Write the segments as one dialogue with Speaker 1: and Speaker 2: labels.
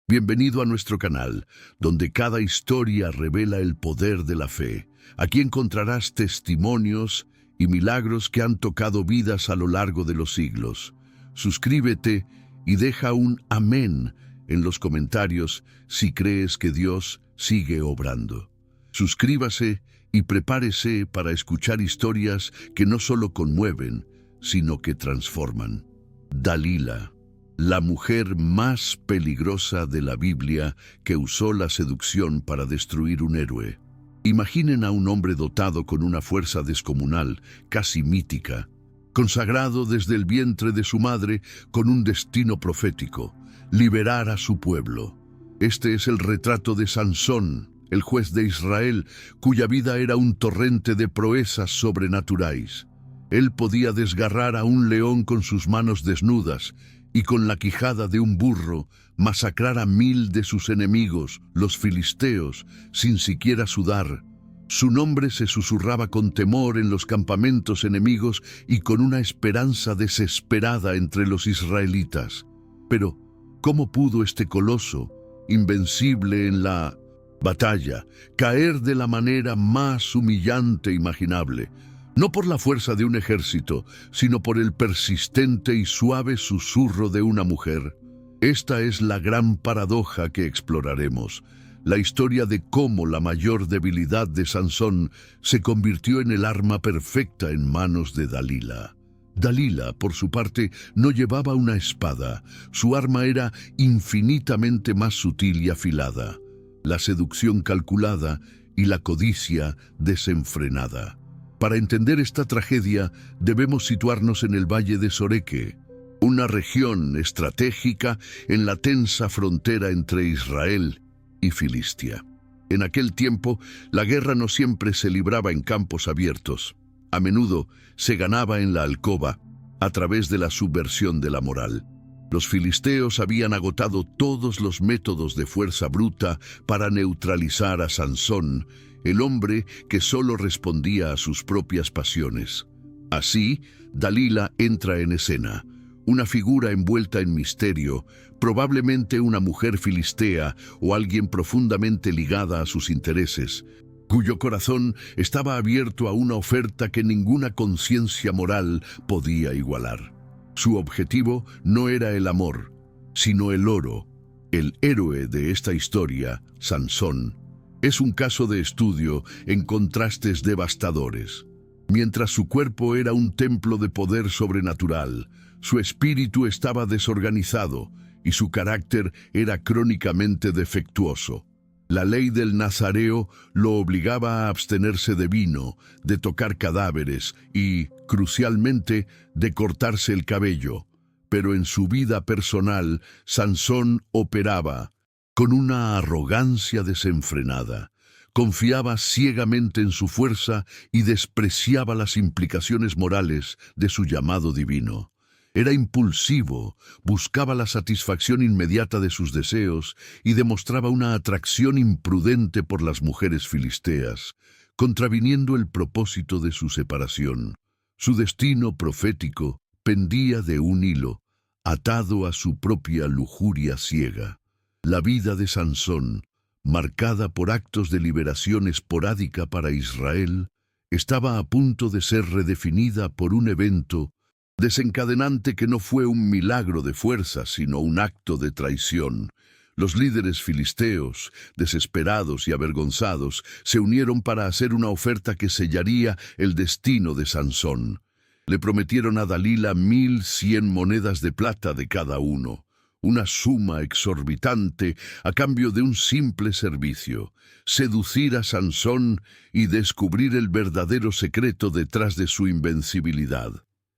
Speaker 1: Bienvenido a nuestro canal, donde cada historia revela el poder de la fe. Aquí encontrarás testimonios y milagros que han tocado vidas a lo largo de los siglos. Suscríbete y deja un amén en los comentarios si crees que Dios sigue obrando. Suscríbase y prepárese para escuchar historias que no solo conmueven, sino que transforman. Dalila, la mujer más peligrosa de la Biblia que usó la seducción para destruir un héroe. Imaginen a un hombre dotado con una fuerza descomunal, casi mítica, consagrado desde el vientre de su madre con un destino profético: liberar a su pueblo. Este es el retrato de Sansón, el juez de Israel, cuya vida era un torrente de proezas sobrenaturales. Él podía desgarrar a un león con sus manos desnudas y con la quijada de un burro masacrar a 1000 de sus enemigos, los filisteos, sin siquiera sudar. Su nombre se susurraba con temor en los campamentos enemigos y con una esperanza desesperada entre los israelitas. Pero, ¿cómo pudo este coloso, invencible en la batalla, caer de la manera más humillante imaginable? No por la fuerza de un ejército, sino por el persistente y suave susurro de una mujer. Esta es la gran paradoja que exploraremos, la historia de cómo la mayor debilidad de Sansón se convirtió en el arma perfecta en manos de Dalila. Dalila, por su parte, no llevaba una espada. Su arma era infinitamente más sutil y afilada: la seducción calculada y la codicia desenfrenada. Para entender esta tragedia, debemos situarnos en el Valle de Soreque, una región estratégica en la tensa frontera entre Israel y Filistia. En aquel tiempo, la guerra no siempre se libraba en campos abiertos. A menudo se ganaba en la alcoba, a través de la subversión de la moral. Los filisteos habían agotado todos los métodos de fuerza bruta para neutralizar a Sansón, el hombre que solo respondía a sus propias pasiones. Así, Dalila entra en escena, una figura envuelta en misterio, probablemente una mujer filistea o alguien profundamente ligada a sus intereses, cuyo corazón estaba abierto a una oferta que ninguna conciencia moral podía igualar. Su objetivo no era el amor, sino el oro. El héroe de esta historia, Sansón, es un caso de estudio en contrastes devastadores. Mientras su cuerpo era un templo de poder sobrenatural, su espíritu estaba desorganizado y su carácter era crónicamente defectuoso. La ley del Nazareo lo obligaba a abstenerse de vino, de tocar cadáveres y, crucialmente, de cortarse el cabello. Pero en su vida personal, Sansón operaba con una arrogancia desenfrenada. Confiaba ciegamente en su fuerza y despreciaba las implicaciones morales de su llamado divino. Era impulsivo, buscaba la satisfacción inmediata de sus deseos y demostraba una atracción imprudente por las mujeres filisteas, contraviniendo el propósito de su separación. Su destino profético pendía de un hilo, atado a su propia lujuria ciega. La vida de Sansón, marcada por actos de liberación esporádica para Israel, estaba a punto de ser redefinida por un evento desencadenante que no fue un milagro de fuerza, sino un acto de traición. Los líderes filisteos, desesperados y avergonzados, se unieron para hacer una oferta que sellaría el destino de Sansón. Le prometieron a Dalila 1100 monedas de plata de cada uno, una suma exorbitante a cambio de un simple servicio: seducir a Sansón y descubrir el verdadero secreto detrás de su invencibilidad.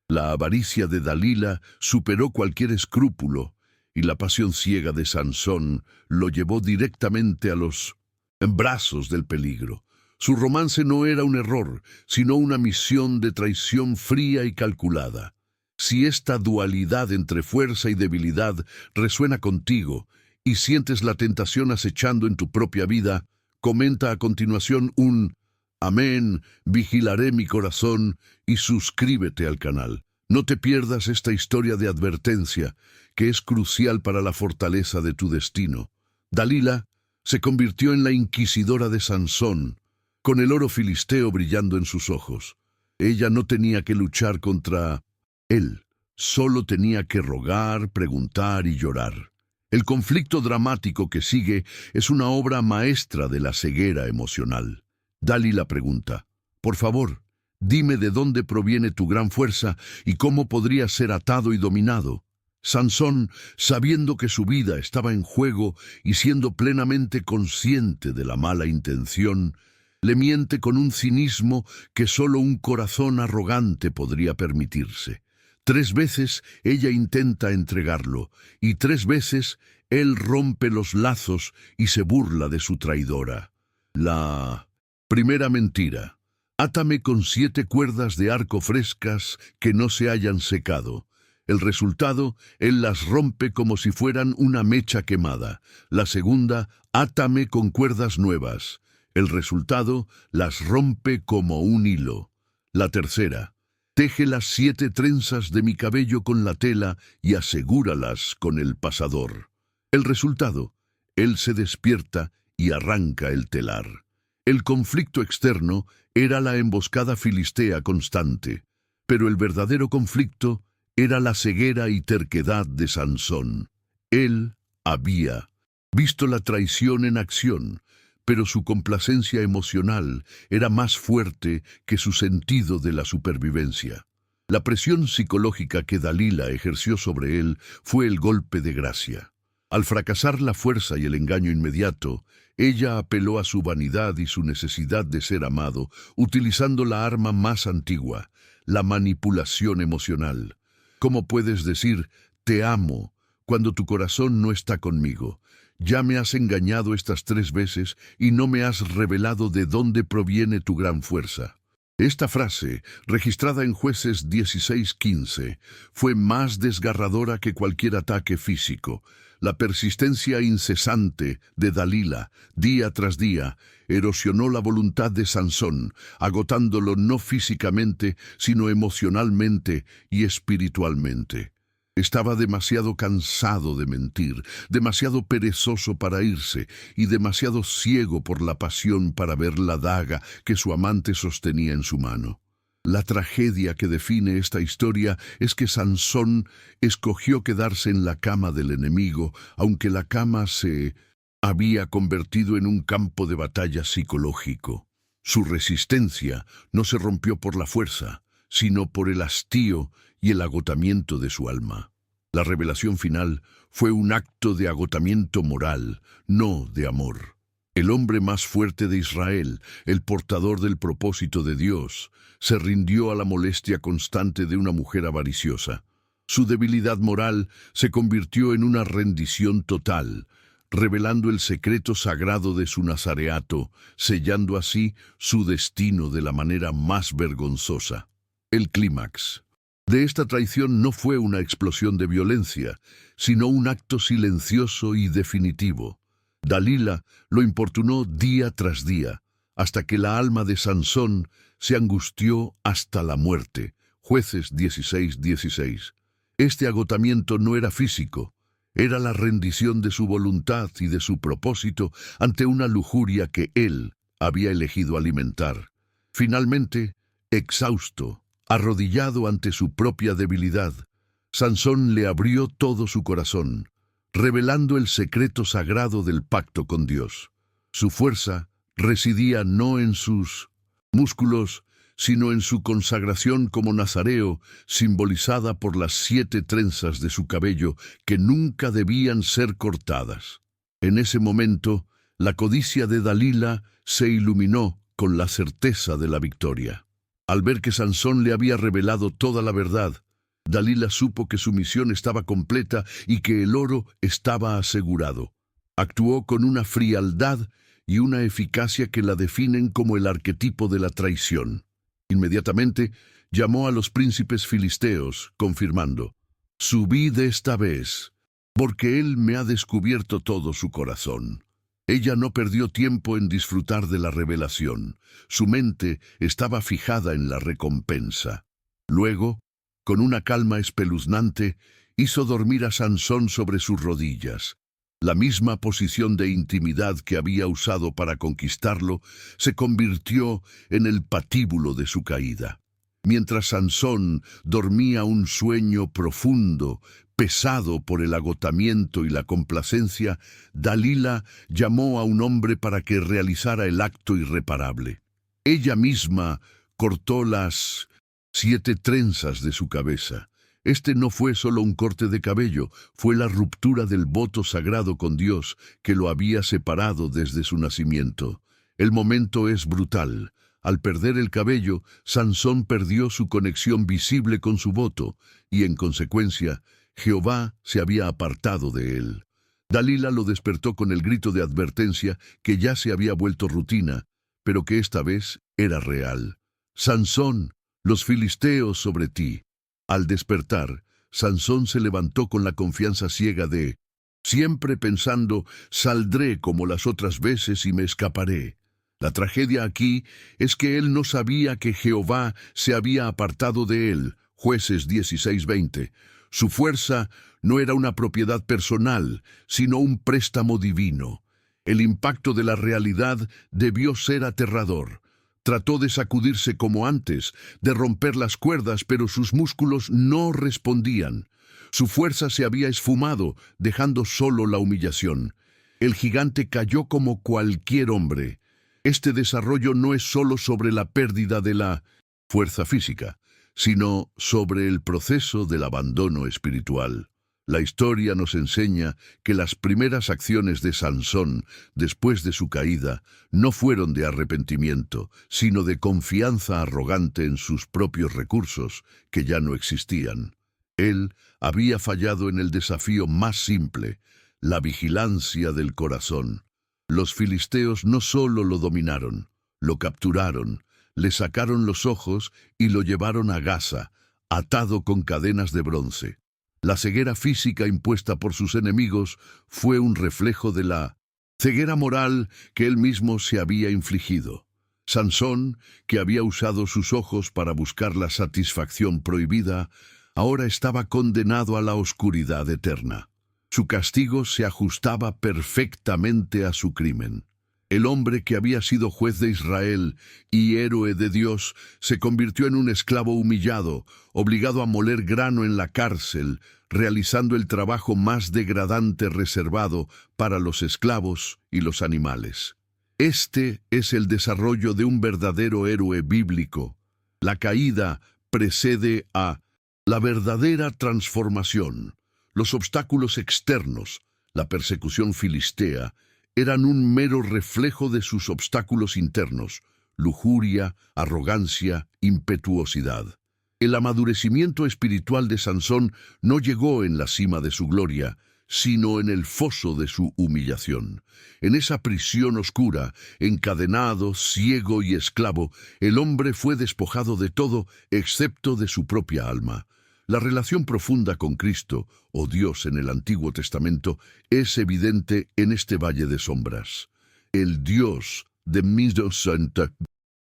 Speaker 1: La avaricia de Dalila superó cualquier escrúpulo, y la pasión ciega de Sansón lo llevó directamente a los brazos del peligro. Su romance no era un error, sino una misión de traición fría y calculada. Si esta dualidad entre fuerza y debilidad resuena contigo y sientes la tentación acechando en tu propia vida, comenta a continuación un amén, vigilaré mi corazón, y suscríbete al canal. No te pierdas esta historia de advertencia, que es crucial para la fortaleza de tu destino. Dalila se convirtió en la inquisidora de Sansón, con el oro filisteo brillando en sus ojos. Ella no tenía que luchar contra él, solo tenía que rogar, preguntar y llorar. El conflicto dramático que sigue es una obra maestra de la ceguera emocional. Dalila pregunta: por favor, dime de dónde proviene tu gran fuerza y cómo podría ser atado y dominado. Sansón, sabiendo que su vida estaba en juego y siendo plenamente consciente de la mala intención, le miente con un cinismo que solo un corazón arrogante podría permitirse. 3 veces ella intenta entregarlo, y 3 veces él rompe los lazos y se burla de su traidora. La primera mentira: átame con 7 cuerdas de arco frescas que no se hayan secado. El resultado: él las rompe como si fueran una mecha quemada. La segunda: átame con cuerdas nuevas. El resultado: las rompe como un hilo. La tercera: teje las 7 trenzas de mi cabello con la tela y asegúralas con el pasador. El resultado: él se despierta y arranca el telar. El conflicto externo era la emboscada filistea constante, pero el verdadero conflicto era la ceguera y terquedad de Sansón. Él había visto la traición en acción, pero su complacencia emocional era más fuerte que su sentido de la supervivencia. La presión psicológica que Dalila ejerció sobre él fue el golpe de gracia. Al fracasar la fuerza y el engaño inmediato, ella apeló a su vanidad y su necesidad de ser amado, utilizando la arma más antigua: la manipulación emocional. ¿Cómo puedes decir «te amo» cuando tu corazón no está conmigo? Ya me has engañado estas 3 veces y no me has revelado de dónde proviene tu gran fuerza. Esta frase, registrada en Jueces 16:15, fue más desgarradora que cualquier ataque físico. La persistencia incesante de Dalila, día tras día, erosionó la voluntad de Sansón, agotándolo no físicamente, sino emocionalmente y espiritualmente. Estaba demasiado cansado de mentir, demasiado perezoso para irse y demasiado ciego por la pasión para ver la daga que su amante sostenía en su mano. La tragedia que define esta historia es que Sansón escogió quedarse en la cama del enemigo, aunque la cama se había convertido en un campo de batalla psicológico. Su resistencia no se rompió por la fuerza, sino por el hastío y el agotamiento de su alma. La revelación final fue un acto de agotamiento moral, no de amor. El hombre más fuerte de Israel, el portador del propósito de Dios, se rindió a la molestia constante de una mujer avariciosa. Su debilidad moral se convirtió en una rendición total, revelando el secreto sagrado de su nazareato, sellando así su destino de la manera más vergonzosa. El clímax de esta traición no fue una explosión de violencia, sino un acto silencioso y definitivo. Dalila lo importunó día tras día, hasta que la alma de Sansón se angustió hasta la muerte. Jueces 16:16. Este agotamiento no era físico, era la rendición de su voluntad y de su propósito ante una lujuria que él había elegido alimentar. Finalmente, exhausto, arrodillado ante su propia debilidad, Sansón le abrió todo su corazón, revelando el secreto sagrado del pacto con Dios. Su fuerza residía no en sus músculos, sino en su consagración como nazareo, simbolizada por las 7 trenzas de su cabello que nunca debían ser cortadas. En ese momento, la codicia de Dalila se iluminó con la certeza de la victoria. Al ver que Sansón le había revelado toda la verdad, Dalila supo que su misión estaba completa y que el oro estaba asegurado. Actuó con una frialdad y una eficacia que la definen como el arquetipo de la traición. Inmediatamente llamó a los príncipes filisteos, confirmando: «Subid esta vez, porque él me ha descubierto todo su corazón». Ella no perdió tiempo en disfrutar de la revelación. Su mente estaba fijada en la recompensa. Luego, con una calma espeluznante, hizo dormir a Sansón sobre sus rodillas. La misma posición de intimidad que había usado para conquistarlo se convirtió en el patíbulo de su caída. Mientras Sansón dormía un sueño profundo, pesado por el agotamiento y la complacencia, Dalila llamó a un hombre para que realizara el acto irreparable. Ella misma cortó las 7 trenzas de su cabeza. Este no fue solo un corte de cabello, fue la ruptura del voto sagrado con Dios que lo había separado desde su nacimiento. El momento es brutal. Al perder el cabello, Sansón perdió su conexión visible con su voto, y en consecuencia, Jehová se había apartado de él. Dalila lo despertó con el grito de advertencia que ya se había vuelto rutina, pero que esta vez era real. Sansón, los filisteos sobre ti. Al despertar, Sansón se levantó con la confianza ciega de, siempre pensando, saldré como las otras veces y me escaparé. La tragedia aquí es que él no sabía que Jehová se había apartado de él. Jueces 16:20. Su fuerza no era una propiedad personal, sino un préstamo divino. El impacto de la realidad debió ser aterrador. Trató de sacudirse como antes, de romper las cuerdas, pero sus músculos no respondían. Su fuerza se había esfumado, dejando solo la humillación. El gigante cayó como cualquier hombre. Este desarrollo no es solo sobre la pérdida de la fuerza física, sino sobre el proceso del abandono espiritual. La historia nos enseña que las primeras acciones de Sansón, después de su caída, no fueron de arrepentimiento, sino de confianza arrogante en sus propios recursos, que ya no existían. Él había fallado en el desafío más simple, la vigilancia del corazón. Los filisteos no solo lo dominaron, lo capturaron, le sacaron los ojos y lo llevaron a Gaza, atado con cadenas de bronce. La ceguera física impuesta por sus enemigos fue un reflejo de la ceguera moral que él mismo se había infligido. Sansón, que había usado sus ojos para buscar la satisfacción prohibida, ahora estaba condenado a la oscuridad eterna. Su castigo se ajustaba perfectamente a su crimen. El hombre que había sido juez de Israel y héroe de Dios se convirtió en un esclavo humillado, obligado a moler grano en la cárcel, realizando el trabajo más degradante reservado para los esclavos y los animales. Este es el desarrollo de un verdadero héroe bíblico. La caída precede a la verdadera transformación. Los obstáculos externos, la persecución filistea, eran un mero reflejo de sus obstáculos internos, lujuria, arrogancia, impetuosidad. El amadurecimiento espiritual de Sansón no llegó en la cima de su gloria, sino en el foso de su humillación. En esa prisión oscura, encadenado, ciego y esclavo, el hombre fue despojado de todo excepto de su propia alma. La relación profunda con Cristo, o Dios en el Antiguo Testamento, es evidente en este valle de sombras. El Dios de Santa.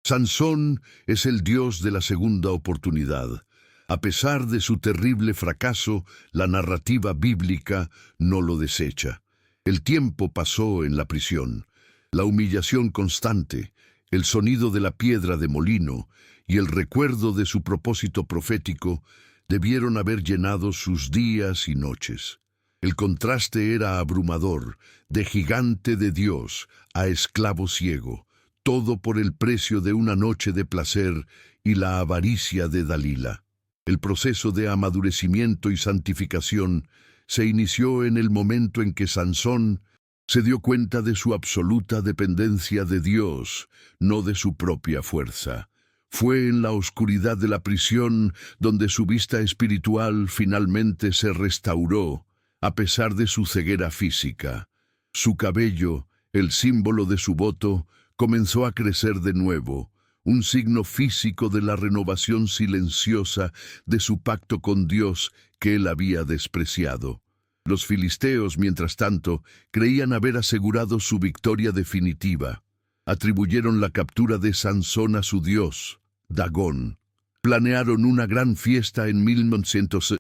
Speaker 1: Sansón es el Dios de la segunda oportunidad. A pesar de su terrible fracaso, la narrativa bíblica no lo desecha. El tiempo pasó en la prisión, la humillación constante, el sonido de la piedra de molino y el recuerdo de su propósito profético debieron haber llenado sus días y noches. El contraste era abrumador, de gigante de Dios a esclavo ciego, todo por el precio de una noche de placer y la avaricia de Dalila. El proceso de amadurecimiento y santificación se inició en el momento en que Sansón se dio cuenta de su absoluta dependencia de Dios, no de su propia fuerza. Fue en la oscuridad de la prisión donde su vista espiritual finalmente se restauró, a pesar de su ceguera física. Su cabello, el símbolo de su voto, comenzó a crecer de nuevo, un signo físico de la renovación silenciosa de su pacto con Dios que él había despreciado. Los filisteos, mientras tanto, creían haber asegurado su victoria definitiva. Atribuyeron la captura de Sansón a su dios, Dagón. Planearon una gran fiesta en 1900,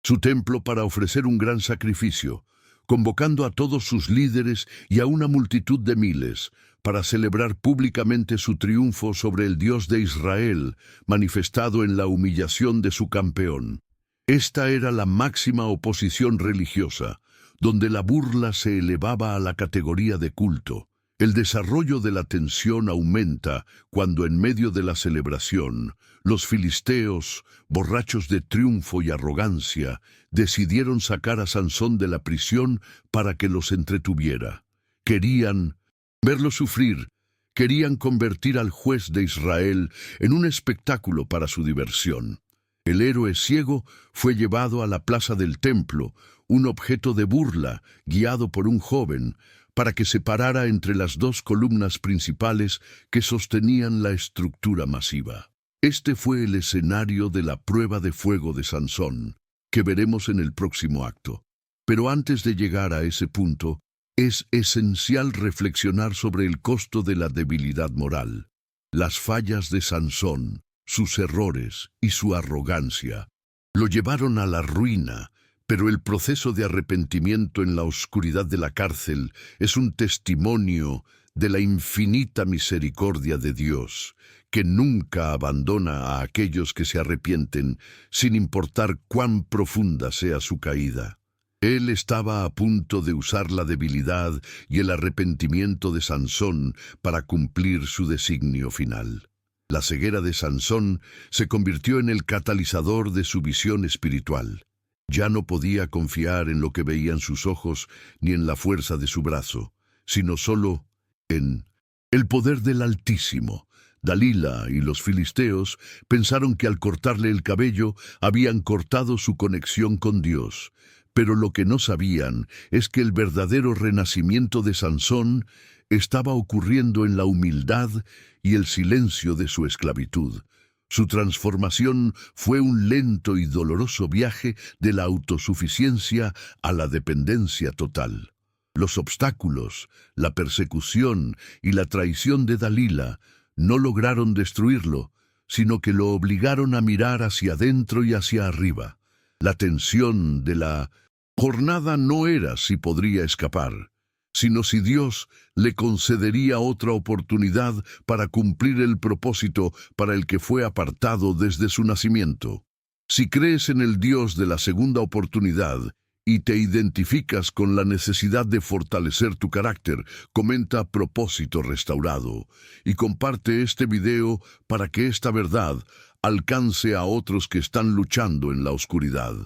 Speaker 1: su templo para ofrecer un gran sacrificio, convocando a todos sus líderes y a una multitud de miles para celebrar públicamente su triunfo sobre el Dios de Israel, manifestado en la humillación de su campeón. Esta era la máxima oposición religiosa, donde la burla se elevaba a la categoría de culto. El desarrollo de la tensión aumenta cuando en medio de la celebración, los filisteos, borrachos de triunfo y arrogancia, decidieron sacar a Sansón de la prisión para que los entretuviera. Querían verlo sufrir, querían convertir al juez de Israel en un espectáculo para su diversión. El héroe ciego fue llevado a la plaza del templo, un objeto de burla, guiado por un joven, para que se parara entre las dos columnas principales que sostenían la estructura masiva. Este fue el escenario de la prueba de fuego de Sansón, que veremos en el próximo acto. Pero antes de llegar a ese punto, es esencial reflexionar sobre el costo de la debilidad moral. Las fallas de Sansón, sus errores y su arrogancia lo llevaron a la ruina, pero el proceso de arrepentimiento en la oscuridad de la cárcel es un testimonio de la infinita misericordia de Dios, que nunca abandona a aquellos que se arrepienten, sin importar cuán profunda sea su caída. Él estaba a punto de usar la debilidad y el arrepentimiento de Sansón para cumplir su designio final. La ceguera de Sansón se convirtió en el catalizador de su visión espiritual. Ya no podía confiar en lo que veían sus ojos ni en la fuerza de su brazo, sino solo en el poder del Altísimo. Dalila y los filisteos pensaron que al cortarle el cabello habían cortado su conexión con Dios, pero lo que no sabían es que el verdadero renacimiento de Sansón estaba ocurriendo en la humildad y el silencio de su esclavitud. Su transformación fue un lento y doloroso viaje de la autosuficiencia a la dependencia total. Los obstáculos, la persecución y la traición de Dalila no lograron destruirlo, sino que lo obligaron a mirar hacia adentro y hacia arriba. La tensión de la jornada no era si podría escapar, sino si Dios le concedería otra oportunidad para cumplir el propósito para el que fue apartado desde su nacimiento. Si crees en el Dios de la segunda oportunidad y te identificas con la necesidad de fortalecer tu carácter, comenta Propósito Restaurado y comparte este video para que esta verdad alcance a otros que están luchando en la oscuridad.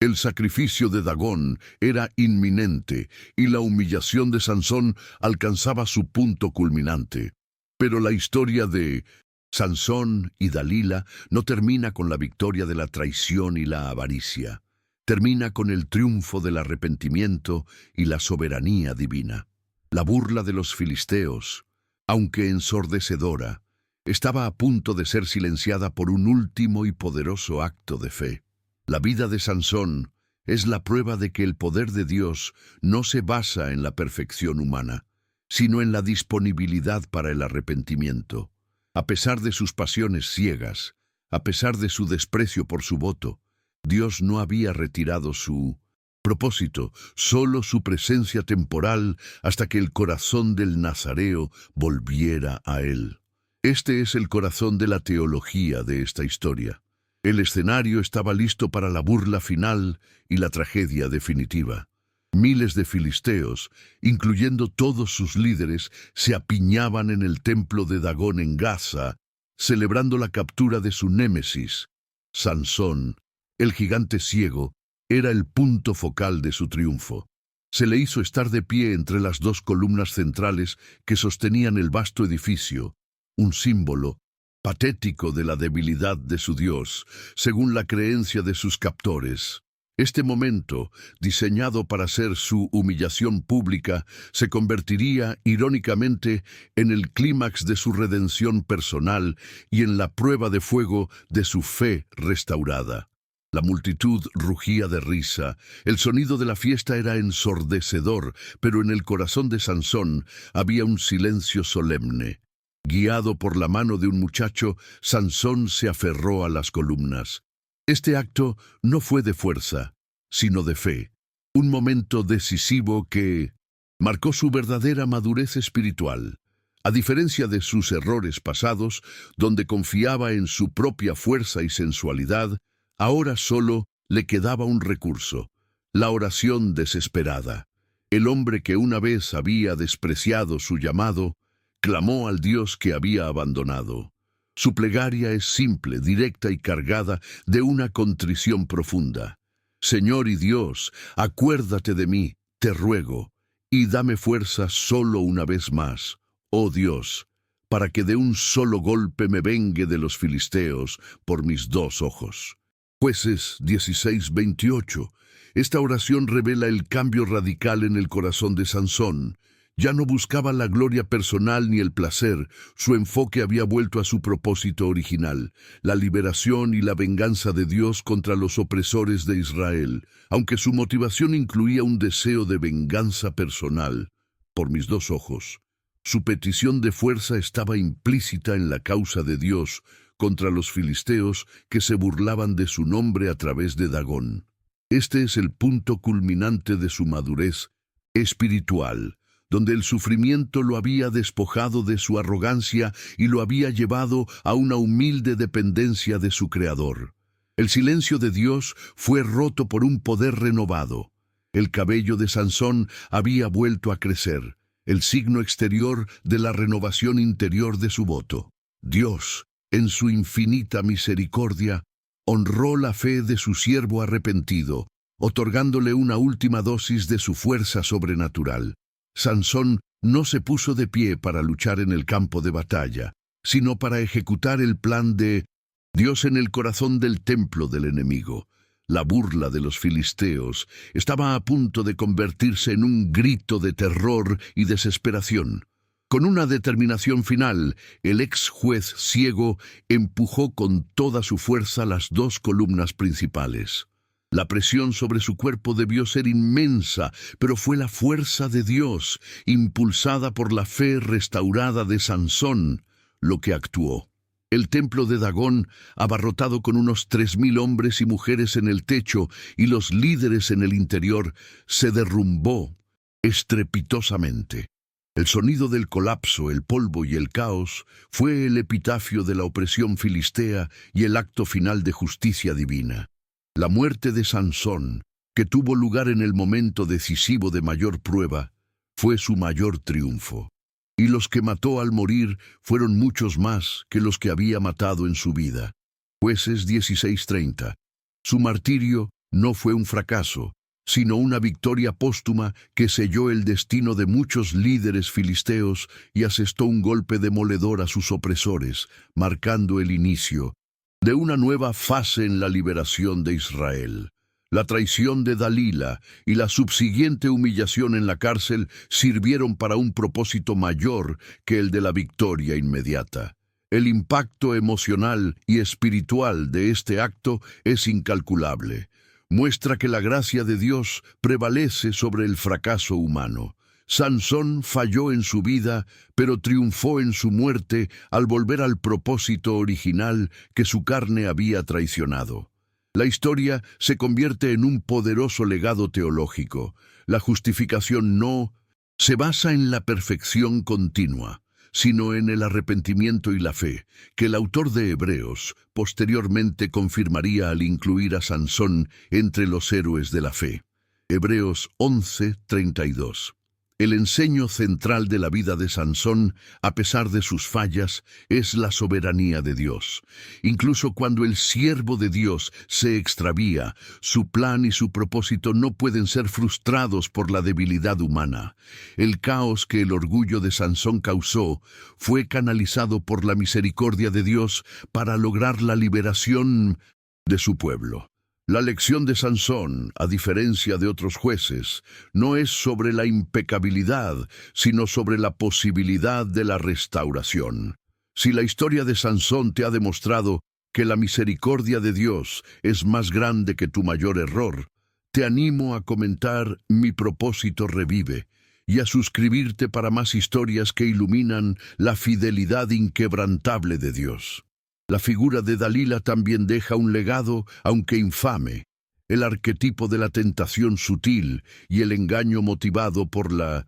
Speaker 1: El sacrificio de Dagón era inminente y la humillación de Sansón alcanzaba su punto culminante. Pero la historia de Sansón y Dalila no termina con la victoria de la traición y la avaricia. Termina con el triunfo del arrepentimiento y la soberanía divina. La burla de los filisteos, aunque ensordecedora, estaba a punto de ser silenciada por un último y poderoso acto de fe. La vida de Sansón es la prueba de que el poder de Dios no se basa en la perfección humana, sino en la disponibilidad para el arrepentimiento. A pesar de sus pasiones ciegas, a pesar de su desprecio por su voto, Dios no había retirado su propósito, solo su presencia temporal hasta que el corazón del nazareo volviera a él. Este es el corazón de la teología de esta historia. El escenario estaba listo para la burla final y la tragedia definitiva. Miles de filisteos, incluyendo todos sus líderes, se apiñaban en el templo de Dagón en Gaza, celebrando la captura de su némesis. Sansón, el gigante ciego, era el punto focal de su triunfo. Se le hizo estar de pie entre las dos columnas centrales que sostenían el vasto edificio, un símbolo patético de la debilidad de su Dios, según la creencia de sus captores. Este momento, diseñado para ser su humillación pública, se convertiría, irónicamente, en el clímax de su redención personal y en la prueba de fuego de su fe restaurada. La multitud rugía de risa, el sonido de la fiesta era ensordecedor, pero en el corazón de Sansón había un silencio solemne. Guiado por la mano de un muchacho, Sansón se aferró a las columnas. Este acto no fue de fuerza, sino de fe. Un momento decisivo que marcó su verdadera madurez espiritual. A diferencia de sus errores pasados, donde confiaba en su propia fuerza y sensualidad, ahora solo le quedaba un recurso: la oración desesperada. El hombre que una vez había despreciado su llamado, clamó al Dios que había abandonado. Su plegaria es simple, directa y cargada de una contrición profunda. Señor y Dios, acuérdate de mí, te ruego, y dame fuerza solo una vez más, oh Dios, para que de un solo golpe me vengue de los filisteos por mis dos ojos. Jueces 16:28. Esta oración revela el cambio radical en el corazón de Sansón. Ya no buscaba la gloria personal ni el placer, su enfoque había vuelto a su propósito original, la liberación y la venganza de Dios contra los opresores de Israel, aunque su motivación incluía un deseo de venganza personal. Por mis dos ojos. Su petición de fuerza estaba implícita en la causa de Dios contra los filisteos que se burlaban de su nombre a través de Dagón. Este es el punto culminante de su madurez espiritual, donde el sufrimiento lo había despojado de su arrogancia y lo había llevado a una humilde dependencia de su Creador. El silencio de Dios fue roto por un poder renovado. El cabello de Sansón había vuelto a crecer, el signo exterior de la renovación interior de su voto. Dios, en su infinita misericordia, honró la fe de su siervo arrepentido, otorgándole una última dosis de su fuerza sobrenatural. Sansón no se puso de pie para luchar en el campo de batalla, sino para ejecutar el plan de Dios en el corazón del templo del enemigo. La burla de los filisteos estaba a punto de convertirse en un grito de terror y desesperación. Con una determinación final, el ex juez ciego empujó con toda su fuerza las dos columnas principales. La presión sobre su cuerpo debió ser inmensa, pero fue la fuerza de Dios, impulsada por la fe restaurada de Sansón, lo que actuó. El templo de Dagón, abarrotado con unos 3,000 hombres y mujeres en el techo y los líderes en el interior, se derrumbó estrepitosamente. El sonido del colapso, el polvo y el caos fue el epitafio de la opresión filistea y el acto final de justicia divina. La muerte de Sansón, que tuvo lugar en el momento decisivo de mayor prueba, fue su mayor triunfo. Y los que mató al morir fueron muchos más que los que había matado en su vida. Jueces 16:30. Su martirio no fue un fracaso, sino una victoria póstuma que selló el destino de muchos líderes filisteos y asestó un golpe demoledor a sus opresores, marcando el inicio de una nueva fase en la liberación de Israel. La traición de Dalila y la subsiguiente humillación en la cárcel sirvieron para un propósito mayor que el de la victoria inmediata. El impacto emocional y espiritual de este acto es incalculable. Muestra que la gracia de Dios prevalece sobre el fracaso humano. Sansón falló en su vida, pero triunfó en su muerte al volver al propósito original que su carne había traicionado. La historia se convierte en un poderoso legado teológico. La justificación no se basa en la perfección continua, sino en el arrepentimiento y la fe, que el autor de Hebreos posteriormente confirmaría al incluir a Sansón entre los héroes de la fe. Hebreos 11:32. El enseño central de la vida de Sansón, a pesar de sus fallas, es la soberanía de Dios. Incluso cuando el siervo de Dios se extravía, su plan y su propósito no pueden ser frustrados por la debilidad humana. El caos que el orgullo de Sansón causó fue canalizado por la misericordia de Dios para lograr la liberación de su pueblo. La lección de Sansón, a diferencia de otros jueces, no es sobre la impecabilidad, sino sobre la posibilidad de la restauración. Si la historia de Sansón te ha demostrado que la misericordia de Dios es más grande que tu mayor error, te animo a comentar Mi propósito revive y a suscribirte para más historias que iluminan la fidelidad inquebrantable de Dios. La figura de Dalila también deja un legado, aunque infame. el arquetipo de la tentación sutil y el engaño motivado por la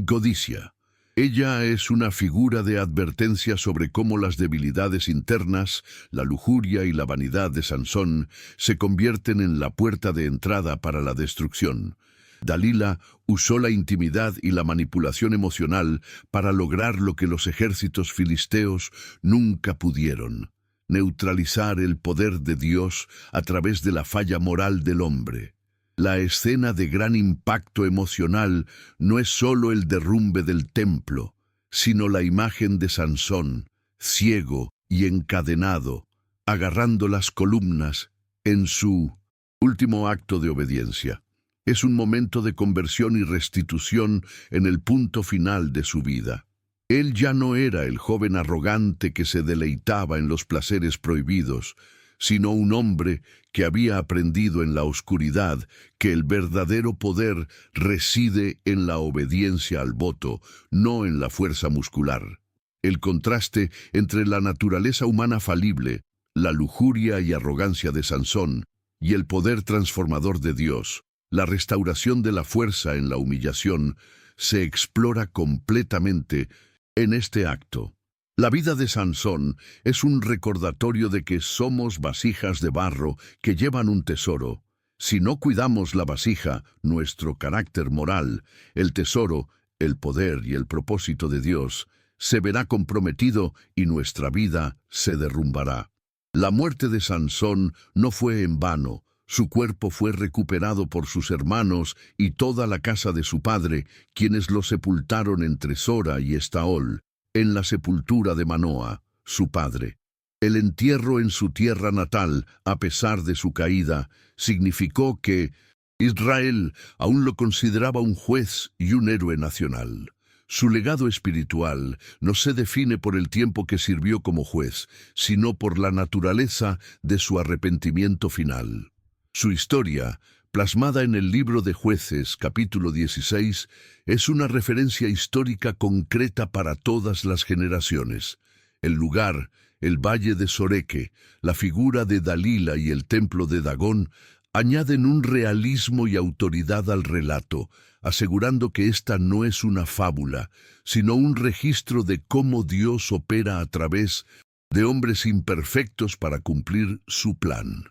Speaker 1: codicia. Ella es una figura de advertencia sobre cómo las debilidades internas, la lujuria y la vanidad de Sansón se convierten en la puerta de entrada para la destrucción. Dalila usó la intimidad y la manipulación emocional para lograr lo que los ejércitos filisteos nunca pudieron: neutralizar el poder de Dios a través de la falla moral del hombre. La escena de gran impacto emocional no es solo el derrumbe del templo, sino la imagen de Sansón, ciego y encadenado, agarrando las columnas en su último acto de obediencia. Es un momento de conversión y restitución en el punto final de su vida. Él ya no era el joven arrogante que se deleitaba en los placeres prohibidos, sino un hombre que había aprendido en la oscuridad que el verdadero poder reside en la obediencia al voto, no en la fuerza muscular. El contraste entre la naturaleza humana falible, la lujuria y arrogancia de Sansón, y el poder transformador de Dios, la restauración de la fuerza en la humillación, se explora completamente en este acto. La vida de Sansón es un recordatorio de que somos vasijas de barro que llevan un tesoro. Si no cuidamos la vasija, nuestro carácter moral, el tesoro, el poder y el propósito de Dios, se verá comprometido y nuestra vida se derrumbará. La muerte de Sansón no fue en vano. Su cuerpo fue recuperado por sus hermanos y toda la casa de su padre, quienes lo sepultaron entre Sora y Estaol, en la sepultura de Manoa, su padre. El entierro en su tierra natal, a pesar de su caída, significó que Israel aún lo consideraba un juez y un héroe nacional. Su legado espiritual no se define por el tiempo que sirvió como juez, sino por la naturaleza de su arrepentimiento final. Su historia, plasmada en el libro de Jueces, capítulo 16, es una referencia histórica concreta para todas las generaciones. El lugar, el valle de Soreque, la figura de Dalila y el templo de Dagón añaden un realismo y autoridad al relato, asegurando que esta no es una fábula, sino un registro de cómo Dios opera a través de hombres imperfectos para cumplir su plan.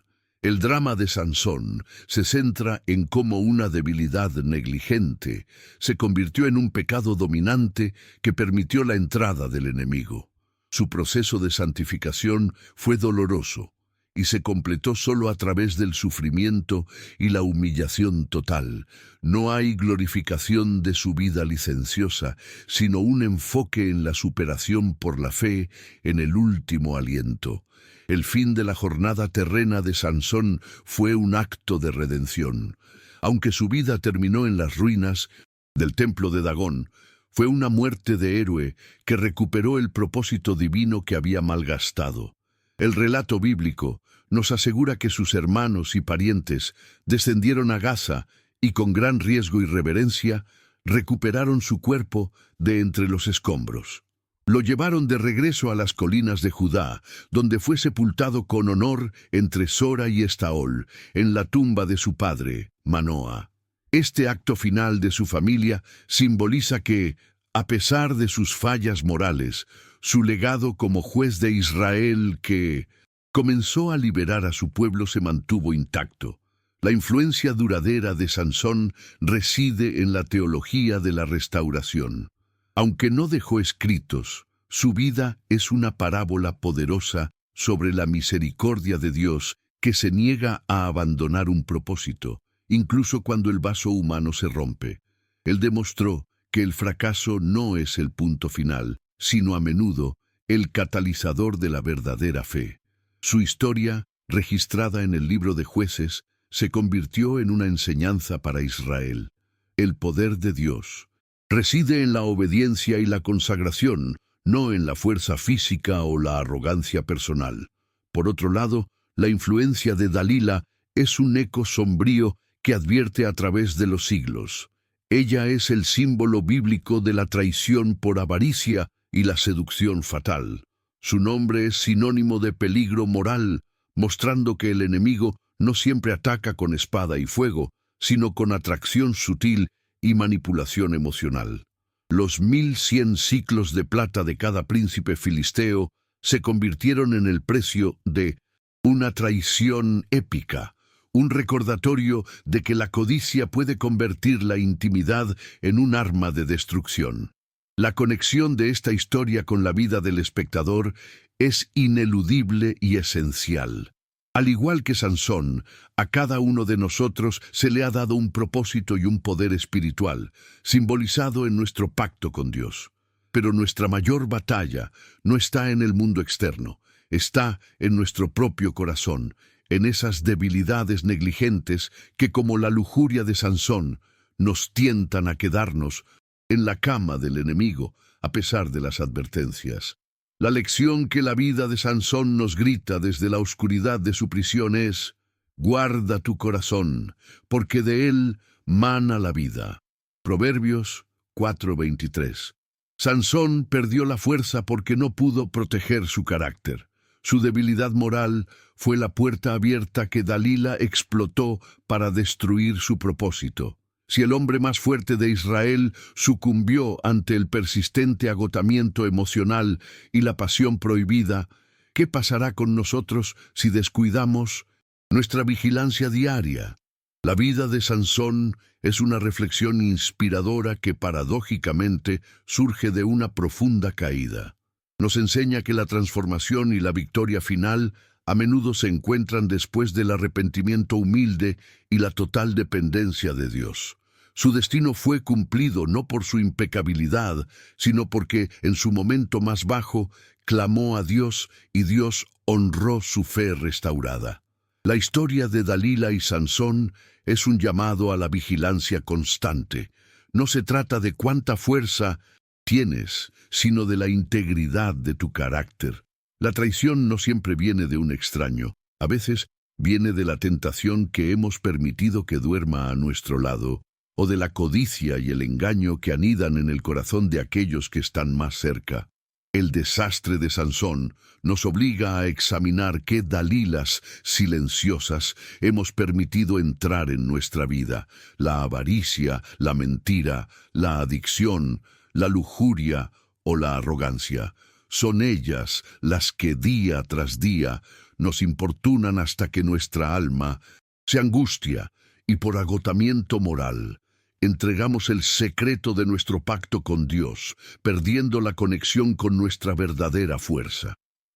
Speaker 1: El drama de Sansón se centra en cómo una debilidad negligente se convirtió en un pecado dominante que permitió la entrada del enemigo. Su proceso de santificación fue doloroso y se completó solo a través del sufrimiento y la humillación total. No hay glorificación de su vida licenciosa, sino un enfoque en la superación por la fe en el último aliento. El fin de la jornada terrena de Sansón fue un acto de redención. Aunque su vida terminó en las ruinas del templo de Dagón, fue una muerte de héroe que recuperó el propósito divino que había malgastado. El relato bíblico nos asegura que sus hermanos y parientes descendieron a Gaza y con gran riesgo y reverencia recuperaron su cuerpo de entre los escombros. Lo llevaron de regreso a las colinas de Judá, donde fue sepultado con honor entre Sora y Estaol, en la tumba de su padre, Manoa. Este acto final de su familia simboliza que, a pesar de sus fallas morales, su legado como juez de Israel que comenzó a liberar a su pueblo se mantuvo intacto. La influencia duradera de Sansón reside en la teología de la restauración. Aunque no dejó escritos, su vida es una parábola poderosa sobre la misericordia de Dios que se niega a abandonar un propósito, incluso cuando el vaso humano se rompe. Él demostró que el fracaso no es el punto final, sino a menudo el catalizador de la verdadera fe. Su historia, registrada en el libro de Jueces, se convirtió en una enseñanza para Israel. El poder de Dios reside en la obediencia y la consagración, no en la fuerza física o la arrogancia personal. Por otro lado, la influencia de Dalila es un eco sombrío que advierte a través de los siglos. Ella es el símbolo bíblico de la traición por avaricia y la seducción fatal. Su nombre es sinónimo de peligro moral, mostrando que el enemigo no siempre ataca con espada y fuego, sino con atracción sutil y manipulación emocional. Los 1100 siclos de plata de cada príncipe filisteo se convirtieron en el precio de una traición épica, un recordatorio de que la codicia puede convertir la intimidad en un arma de destrucción. La conexión de esta historia con la vida del espectador es ineludible y esencial. Al igual que Sansón, a cada uno de nosotros se le ha dado un propósito y un poder espiritual, simbolizado en nuestro pacto con Dios. Pero nuestra mayor batalla no está en el mundo externo, está en nuestro propio corazón, en esas debilidades negligentes que, como la lujuria de Sansón, nos tientan a quedarnos en la cama del enemigo, a pesar de las advertencias. La lección que la vida de Sansón nos grita desde la oscuridad de su prisión es: guarda tu corazón, porque de él mana la vida. Proverbios 4:23. Sansón perdió la fuerza porque no pudo proteger su carácter. Su debilidad moral fue la puerta abierta que Dalila explotó para destruir su propósito. Si el hombre más fuerte de Israel sucumbió ante el persistente agotamiento emocional y la pasión prohibida, ¿qué pasará con nosotros si descuidamos nuestra vigilancia diaria? La vida de Sansón es una reflexión inspiradora que paradójicamente surge de una profunda caída. Nos enseña que la transformación y la victoria final a menudo se encuentran después del arrepentimiento humilde y la total dependencia de Dios. Su destino fue cumplido no por su impecabilidad, sino porque en su momento más bajo clamó a Dios y Dios honró su fe restaurada. La historia de Dalila y Sansón es un llamado a la vigilancia constante. No se trata de cuánta fuerza tienes, sino de la integridad de tu carácter. La traición no siempre viene de un extraño. A veces viene de la tentación que hemos permitido que duerma a nuestro lado, o de la codicia y el engaño que anidan en el corazón de aquellos que están más cerca. El desastre de Sansón nos obliga a examinar qué Dalilas silenciosas hemos permitido entrar en nuestra vida: la avaricia, la mentira, la adicción, la lujuria o la arrogancia. Son ellas las que día tras día nos importunan hasta que nuestra alma se angustia y por agotamiento moral entregamos el secreto de nuestro pacto con Dios, perdiendo la conexión con nuestra verdadera fuerza.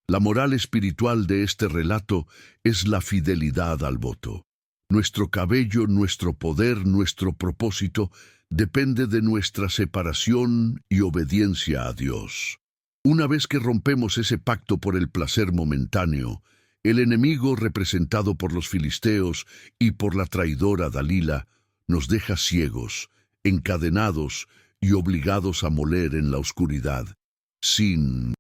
Speaker 1: La moral espiritual de este relato es la fidelidad al voto. Nuestro cabello, nuestro poder, nuestro propósito depende de nuestra separación y obediencia a Dios. Una vez que rompemos ese pacto por el placer momentáneo, el enemigo representado por los filisteos y por la traidora Dalila nos deja ciegos, encadenados y obligados a moler en la oscuridad. Sin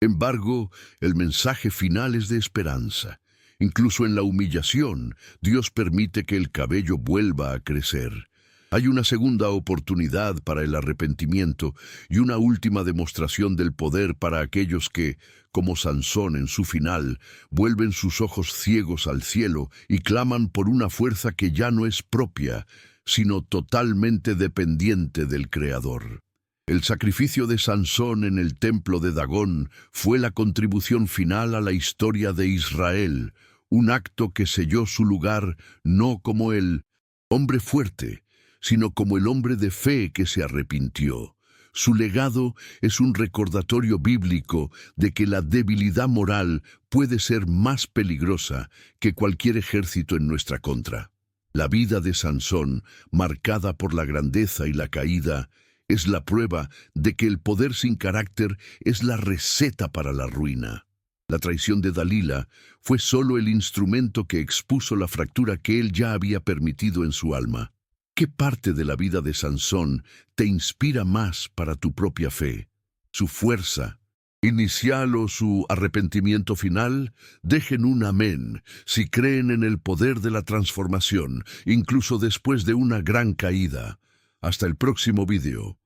Speaker 1: embargo, el mensaje final es de esperanza. Incluso en la humillación, Dios permite que el cabello vuelva a crecer. Hay una segunda oportunidad para el arrepentimiento y una última demostración del poder para aquellos que, como Sansón en su final, vuelven sus ojos ciegos al cielo y claman por una fuerza que ya no es propia, sino totalmente dependiente del Creador. El sacrificio de Sansón en el templo de Dagón fue la contribución final a la historia de Israel, un acto que selló su lugar no como el hombre fuerte, sino como el hombre de fe que se arrepintió. Su legado es un recordatorio bíblico de que la debilidad moral puede ser más peligrosa que cualquier ejército en nuestra contra. La vida de Sansón, marcada por la grandeza y la caída, es la prueba de que el poder sin carácter es la receta para la ruina. La traición de Dalila fue solo el instrumento que expuso la fractura que él ya había permitido en su alma. ¿Qué parte de la vida de Sansón te inspira más para tu propia fe? ¿Su fuerza inicial o su arrepentimiento final? Dejen un amén si creen en el poder de la transformación, incluso después de una gran caída. Hasta el próximo video.